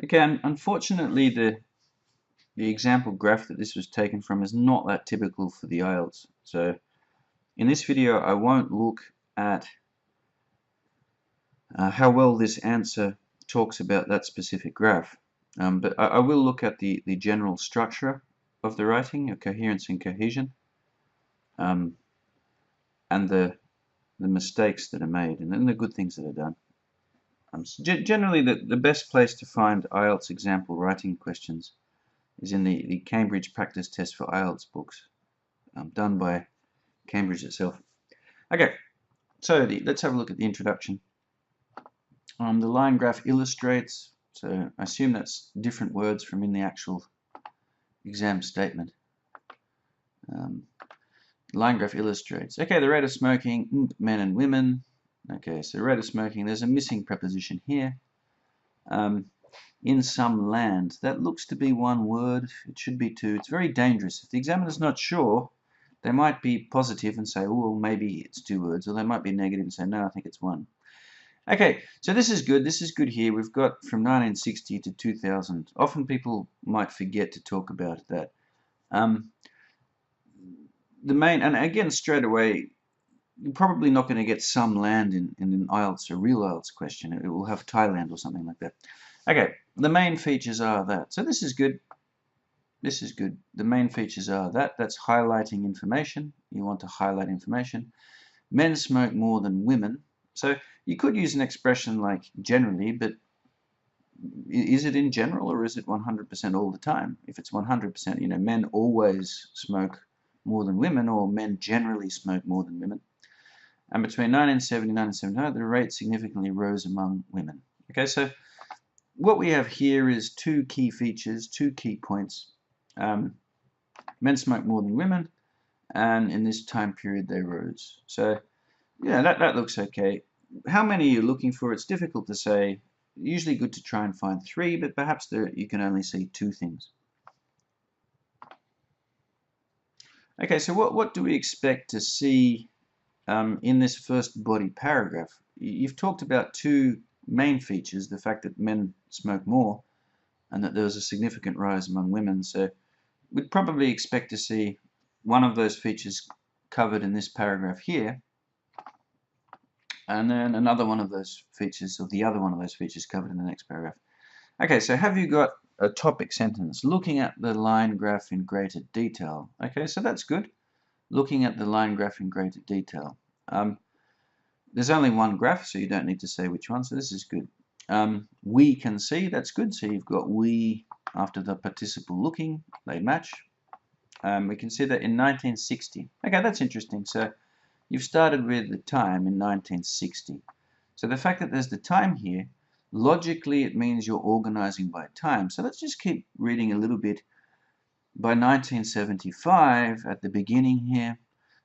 Okay, unfortunately, the example graph that this was taken from is not that typical for the IELTS. So in this video, I won't look at how well this answer talks about that specific graph. But I will look at the general structure of the writing, your coherence and cohesion, um, and the mistakes that are made, and then the good things that are done. So generally, the best place to find IELTS example writing questions is in the Cambridge Practice Test for IELTS books, done by Cambridge itself. Okay, so let's have a look at the introduction. The line graph illustrates, so I assume that's different words from in the actual exam statement. Line graph illustrates. Okay, the rate of smoking, men and women. Okay, so rate of smoking, there's a missing preposition here. In some land, that looks to be one word. It should be two. It's very dangerous. If the examiner's not sure, they might be positive and say, oh, well, maybe it's two words, or they might be negative and say, no, I think it's one. Okay, so this is good. This is good here. We've got from 1960 to 2000. Often people might forget to talk about that. The main, and again, straight away, you're probably not going to get some land in an IELTS, a real IELTS question. It will have Thailand or something like that. Okay, the main features are that. So this is good. This is good. The main features are that. That's highlighting information. You want to highlight information. Men smoke more than women. So you could use an expression like generally, but is it in general or is it 100% all the time? If it's 100%, men always smoke more than women, or men generally smoke more than women. And between 1970 and 1979, the rate significantly rose among women. Okay, so what we have here is two key features, two key points. Men smoke more than women, and in this time period they rose. So yeah, that looks okay. How many are you looking for? It's difficult to say. Usually good to try and find three, but perhaps you can only see two things. Okay, so what do we expect to see in this first body paragraph? You've talked about two main features, the fact that men smoke more and that there was a significant rise among women. So we'd probably expect to see one of those features covered in this paragraph here, and then another one of those features, or the other one of those features, covered in the next paragraph. Okay, so have you got a topic sentence? Looking at the line graph in greater detail. Okay, so that's good. Looking at the line graph in greater detail. There's only one graph, so you don't need to say which one, so this is good. We can see, that's good. So you've got we after the participle looking, they match. We can see that in 1960. Okay, that's interesting. So you've started with the time in 1960. So the fact that there's the time here, logically it means you're organizing by time. So let's just keep reading a little bit. By 1975, at the beginning here,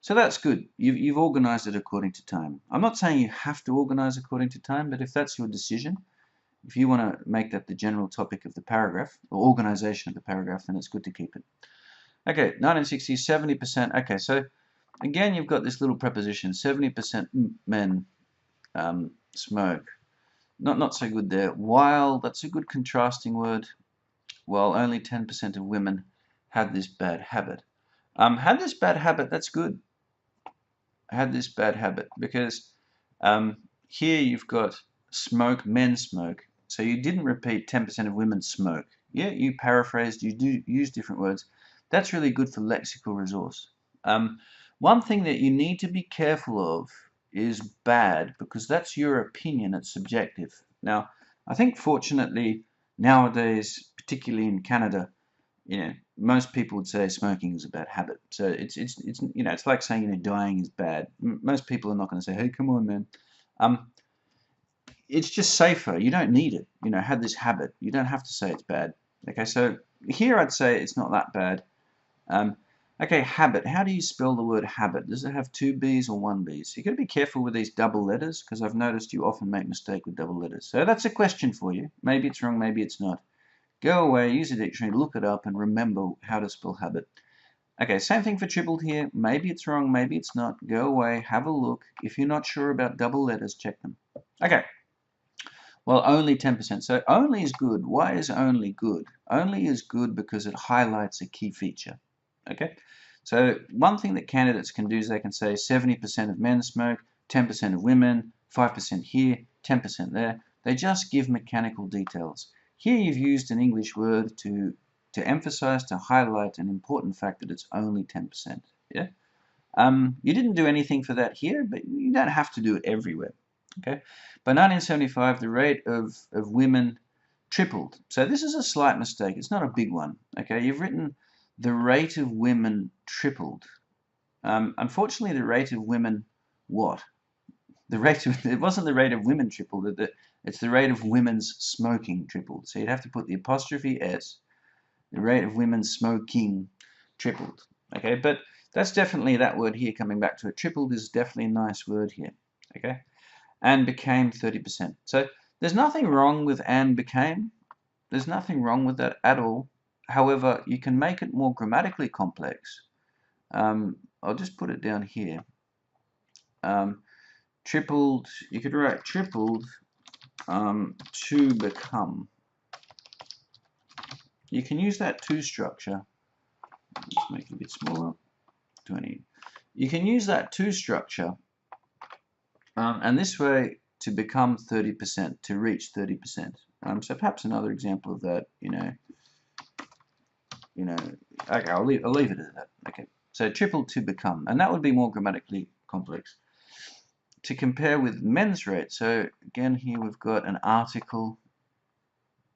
so that's good. You've organized it according to time. I'm not saying you have to organize according to time, but if that's your decision, if you want to make that the general topic of the paragraph, or organization of the paragraph, then it's good to keep it. Okay, 1960s, 70%. Okay, so again, you've got this little preposition, 70% men smoke. Not so good there. While, that's a good contrasting word. While only 10% of women had this bad habit. Had this bad habit, that's good. Had this bad habit, because here you've got smoke, men smoke. So you didn't repeat 10% of women smoke. Yeah, you paraphrased, you do use different words. That's really good for lexical resource. One thing that you need to be careful of is bad, because that's your opinion, it's subjective. Now, I think fortunately nowadays, particularly in Canada, most people would say smoking is a bad habit. So it's like saying dying is bad. Most people are not going to say, hey, come on, man. It's just safer. You don't need it. Have this habit. You don't have to say it's bad. Okay, so here I'd say it's not that bad. Okay, habit. How do you spell the word habit? Does it have two B's or one B? So you've got to be careful with these double letters, because I've noticed you often make mistake with double letters. So that's a question for you. Maybe it's wrong, maybe it's not. Go away, use a dictionary, look it up, and remember how to spell habit. Okay, same thing for tripled here. Maybe it's wrong, maybe it's not. Go away, have a look. If you're not sure about double letters, check them. Okay. Well, only 10%. So only is good. Why is only good? Only is good because it highlights a key feature. Okay? So one thing that candidates can do is they can say 70% of men smoke, 10% of women, 5% here, 10% there. They just give mechanical details. Here you've used an English word to emphasize, to highlight an important fact that it's only 10%. Yeah? You didn't do anything for that here, but you don't have to do it everywhere. Okay? By 1975, the rate of women tripled. So this is a slight mistake. It's not a big one. Okay? You've written the rate of women tripled. Unfortunately, the rate of women what? The rate of, it wasn't the rate of women tripled. It's the rate of women's smoking tripled. So you'd have to put the apostrophe S. The rate of women smoking tripled. Okay, but that's definitely that word here coming back to it. Tripled is definitely a nice word here. Okay, and became 30%. So there's nothing wrong with and became. There's nothing wrong with that at all. However, you can make it more grammatically complex. I'll just put it down here. Tripled, you could write tripled to become. You can use that to structure. Let's make it a bit smaller. 20. You can use that to structure, and this way to become 30%, to reach 30%. So perhaps another example of that, okay, I'll leave it at that. Okay, so triple to become, and that would be more grammatically complex. To compare with men's rate, so again here we've got an article.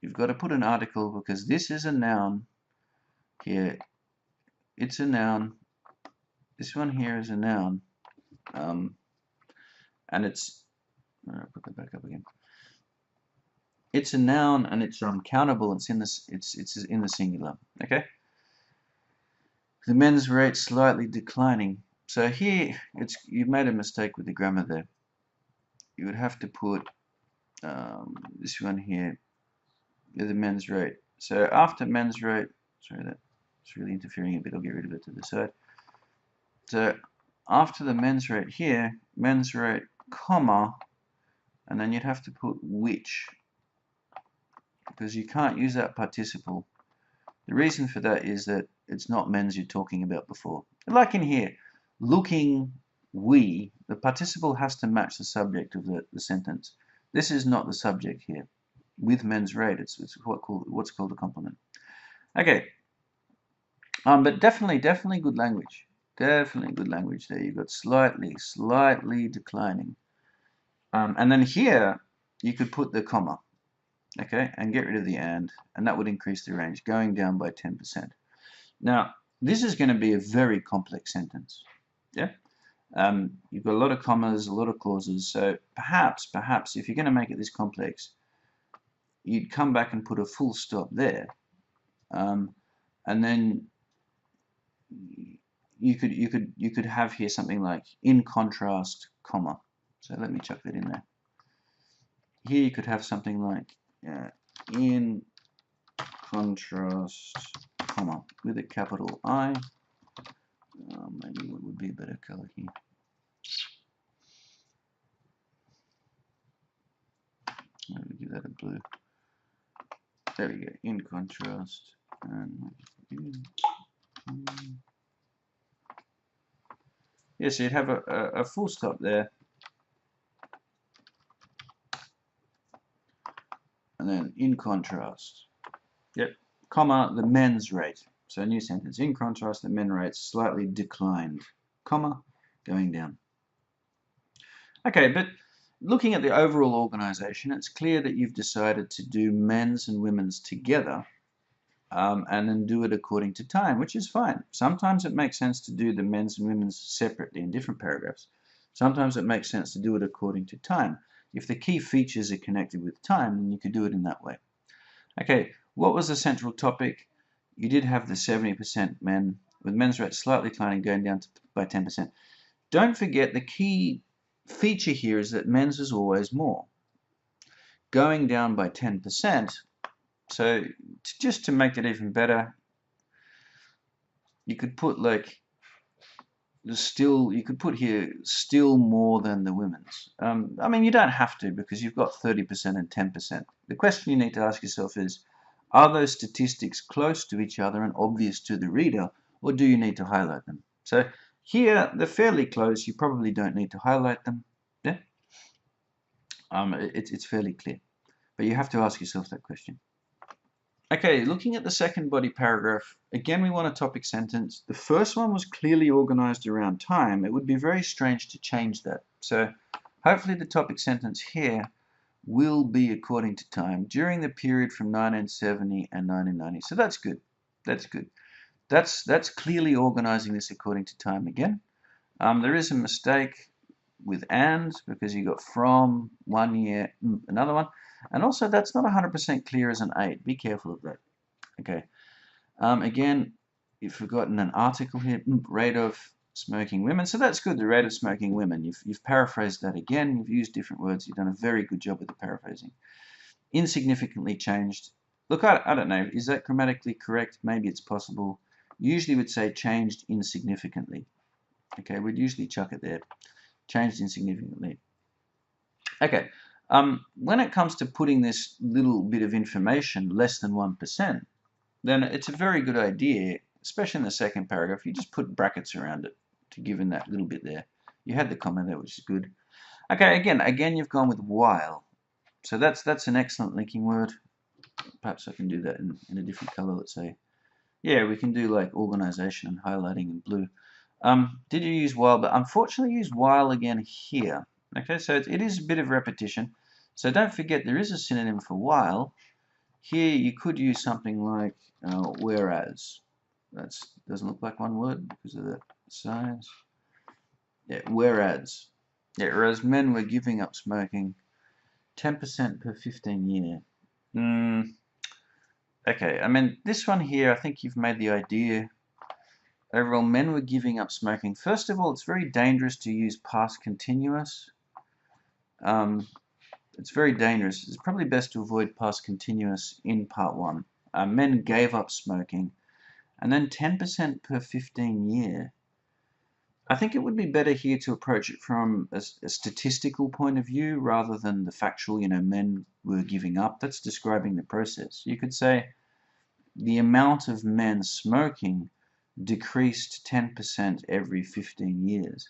You've got to put an article because this is a noun here. It's a noun. This one here is a noun, and it's. I'll put that back up again. It's a noun and it's countable. It's in this. It's in the singular. Okay. The men's rate slightly declining. So here you've made a mistake with the grammar there. You would have to put this one here. The men's rate. So after men's rate, sorry, that's really interfering a bit. I'll get rid of it to the side. So after the men's rate here, men's rate, comma, and then you'd have to put which, because you can't use that participle. The reason for that is that it's not men's you're talking about before. Like in here, looking we, the participle has to match the subject of the sentence. This is not the subject here. With men's rate, it's what's called a complement. Okay, but definitely good language. Definitely good language there. You've got slightly declining. And then here, you could put the comma, okay, and get rid of the and that would increase the range, going down by 10%. Now, this is going to be a very complex sentence, yeah? You've got a lot of commas, a lot of clauses, so perhaps, if you're going to make it this complex, you'd come back and put a full stop there, and then you could have here something like in contrast, comma. So let me chuck that in there. Here you could have something like in contrast, comma, with a capital I. Maybe what would be a better color here? Maybe give that a blue. There we go. In contrast, and yeah, so you'd have a full stop there, and then in contrast. Yep, comma, the men's rate. So a new sentence. In contrast, the men rate slightly declined, comma, going down. Okay, but looking at the overall organization, it's clear that you've decided to do men's and women's together, and then do it according to time, which is fine. Sometimes it makes sense to do the men's and women's separately in different paragraphs. Sometimes it makes sense to do it according to time. If the key features are connected with time, then you could do it in that way. Okay, what was the central topic? You did have the 70% men, with men's rate slightly declining, going down by 10%. Don't forget the key feature here is that men's is always more. Going down by 10%, so just to make it even better, you could put like still, you could put here still more than the women's. I mean, you don't have to because you've got 30% and 10%. The question you need to ask yourself is, are those statistics close to each other and obvious to the reader, or do you need to highlight them? So here, they're fairly close. You probably don't need to highlight them. Yeah, it's fairly clear. But you have to ask yourself that question. Okay, looking at the second body paragraph, again we want a topic sentence. The first one was clearly organized around time. It would be very strange to change that. So hopefully the topic sentence here will be according to time during the period from 1970 and 1990. So that's good. That's good. That's clearly organizing this according to time again. There is a mistake with and because you got from 1 year, another one. And also that's not 100% clear as an 8. Be careful of that. Okay. Again, you've forgotten an article here, rate of smoking women. So that's good, the rate of smoking women. You've paraphrased that again. You've used different words. You've done a very good job with the paraphrasing. Insignificantly changed. Look, I don't know. Is that grammatically correct? Maybe it's possible. Usually would say changed insignificantly. Okay, we'd usually chuck it there. Changed insignificantly. Okay, when it comes to putting this little bit of information, less than 1%, then it's a very good idea, especially in the second paragraph, you just put brackets around it to give in that little bit there. You had the comma there, which is good. Okay, again you've gone with while. So that's an excellent linking word. Perhaps I can do that in a different color, let's say. Yeah, we can do like organization and highlighting in blue. Did you use while? But unfortunately, use while again here. Okay, so it is a bit of repetition. So don't forget there is a synonym for while. Here you could use something like whereas. That doesn't look like one word because of the size. Yeah, whereas. Yeah, whereas men were giving up smoking 10% per 15 year. Okay, I mean, this one here, I think you've made the idea. Overall, men were giving up smoking. First of all, it's very dangerous to use past continuous. It's very dangerous. It's probably best to avoid past continuous in part 1. Men gave up smoking. And then 10% per 15 year. I think it would be better here to approach it from a statistical point of view rather than the factual, men were giving up. That's describing the process. You could say the amount of men smoking decreased 10% every 15 years.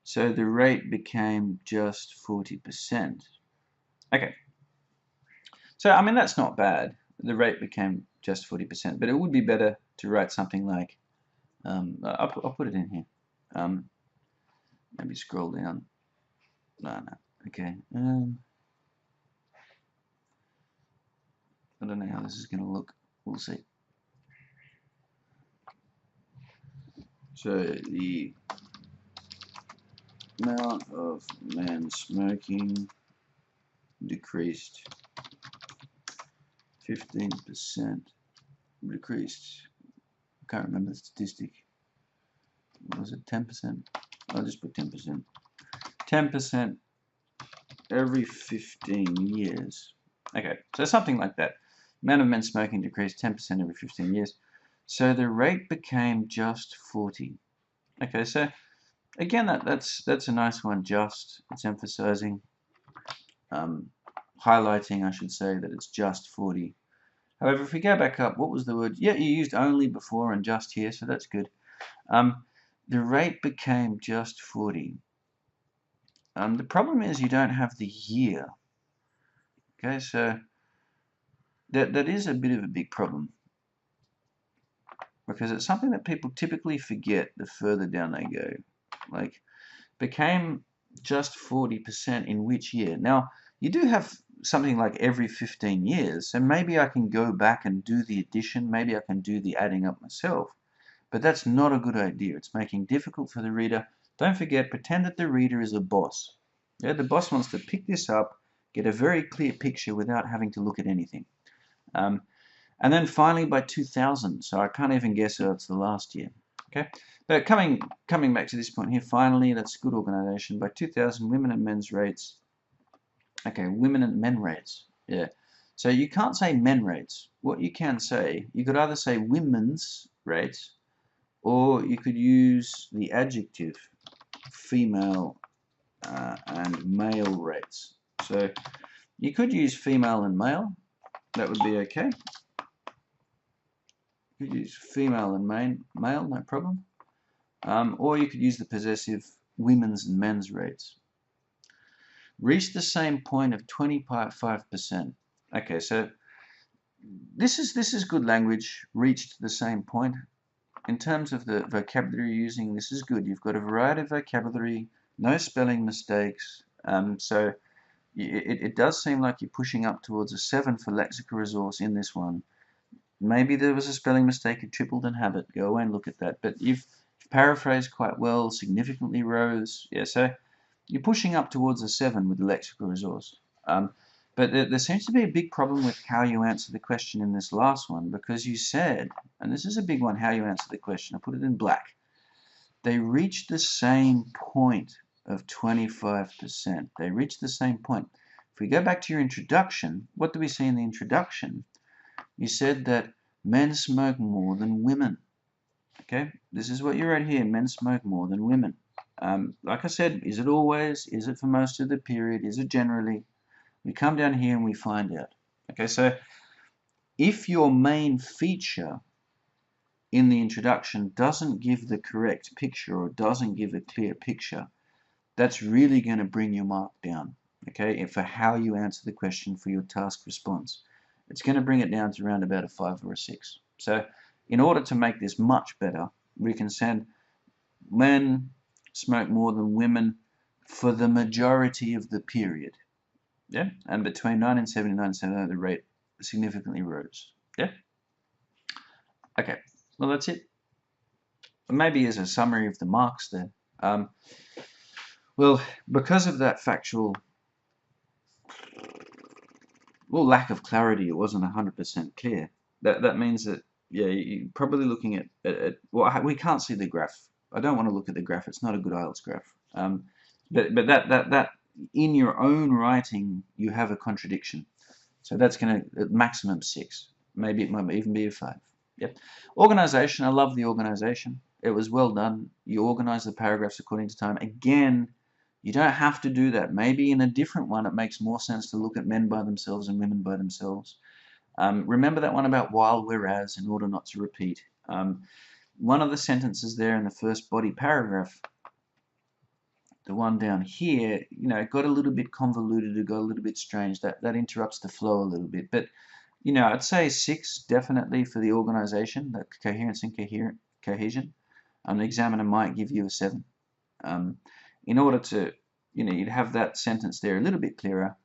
So the rate became just 40%. Okay. So, I mean, that's not bad. The rate became just 40%, but it would be better to write something like, I'll put it in here. Maybe scroll down. No. Okay. I don't know how this is going to look. We'll see. So the amount of men smoking decreased 15%. Decreased. I can't remember the statistic. What was it? 10%? I'll just put 10%. 10% every 15 years. Okay, so something like that. Amount of men smoking decreased 10% every 15 years. So the rate became just 40. Okay, so again, that's a nice one. Just, it's emphasizing, highlighting, I should say, that it's just 40. However, if we go back up, what was the word? Yeah, you used only before and just here, so that's good. The rate became just 40. The problem is you don't have the year. Okay, so that is a bit of a big problem because it's something that people typically forget the further down they go. Like, became just 40% in which year? Now, you do have something like every 15 years, so maybe I can go back and do the addition, maybe I can do the adding up myself, but that's not a good idea. It's making it difficult for the reader. Don't forget, pretend that the reader is a boss. Yeah, the boss wants to pick this up, get a very clear picture without having to look at anything. And then finally by 2000, so I can't even guess it's the last year. Okay, but coming back to this point here, finally, that's good organization. By 2000, women and men's rates. Okay, women and men rates. Yeah, so you can't say men rates. What you can say, you could either say women's rates or you could use the adjective female and male rates. So you could use female and male. That would be okay. You could use female and male, no problem. Or you could use the possessive women's and men's rates. Reach the same point of 25%. Okay, so this is good language. Reached the same point. In terms of the vocabulary you're using, this is good. You've got a variety of vocabulary, no spelling mistakes. So it does seem like you're pushing up towards a 7 for lexical resource in this one. Maybe there was a spelling mistake, it tripled in habit. Go away and look at that. But you've paraphrased quite well, significantly rose. Yeah, so you're pushing up towards a 7 with the lexical resource. But there seems to be a big problem with how you answer the question in this last one, because you said, and this is a big one, how you answer the question. I put it in black. They reached the same point of 25%. They reached the same point. If we go back to your introduction, what do we see in the introduction? You said that men smoke more than women. Okay, this is what you wrote here. Men smoke more than women. Like I said, is it always? Is it for most of the period? Is it generally? We come down here and we find out. Okay, so if your main feature in the introduction doesn't give the correct picture or doesn't give a clear picture, that's really going to bring your mark down, okay, for how you answer the question for your task response. It's going to bring it down to around about a 5 or a 6. So in order to make this much better, we can send men smoke more than women for the majority of the period. Yeah, and between 1970 and 1979, the rate significantly rose. Yeah. Okay. Well, that's it. Maybe as a summary of the marks there. Well, because of that factual, well, lack of clarity, it wasn't 100% clear. That means that, yeah, you're probably looking at well, we can't see the graph. I don't want to look at the graph. It's not a good IELTS graph. But that in your own writing, you have a contradiction. So that's going to maximum 6. Maybe it might even be a 5. Yep. Organization. I love the organization. It was well done. You organize the paragraphs according to time. Again, you don't have to do that. Maybe in a different one, it makes more sense to look at men by themselves and women by themselves. Remember that one about while, whereas, in order not to repeat. One of the sentences there in the first body paragraph, the one down here, it got a little bit convoluted, it got a little bit strange. That interrupts the flow a little bit. But, I'd say 6 definitely for the organization, that coherence and cohesion. The examiner might give you a 7. In order to, you'd have that sentence there a little bit clearer,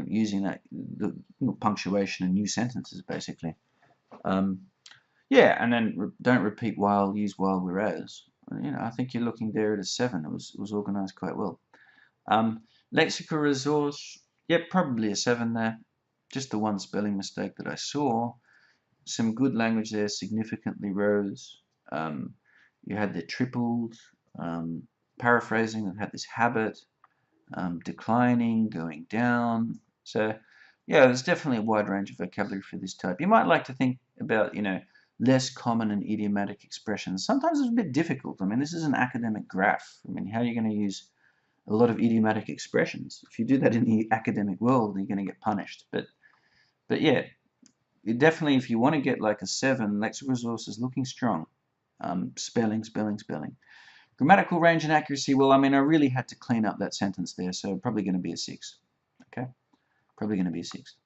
using the punctuation and new sentences, basically. Yeah, and then don't repeat while, use while, whereas. I think you're looking there at a 7. It was organized quite well. Lexical resource, yep, probably a 7 there. Just the one spelling mistake that I saw. Some good language there, significantly rose. You had the tripled, paraphrasing that had this habit, declining, going down. So, yeah, there's definitely a wide range of vocabulary for this type. You might like to think about, less common and idiomatic expressions. Sometimes it's a bit difficult. I mean, this is an academic graph. I mean, how are you going to use a lot of idiomatic expressions? If you do that in the academic world, you're going to get punished. But yeah, definitely if you want to get like a 7, lexical resources looking strong. Spelling. Grammatical range and accuracy, well, I mean, I really had to clean up that sentence there, so probably going to be a 6. Okay? Probably going to be a 6.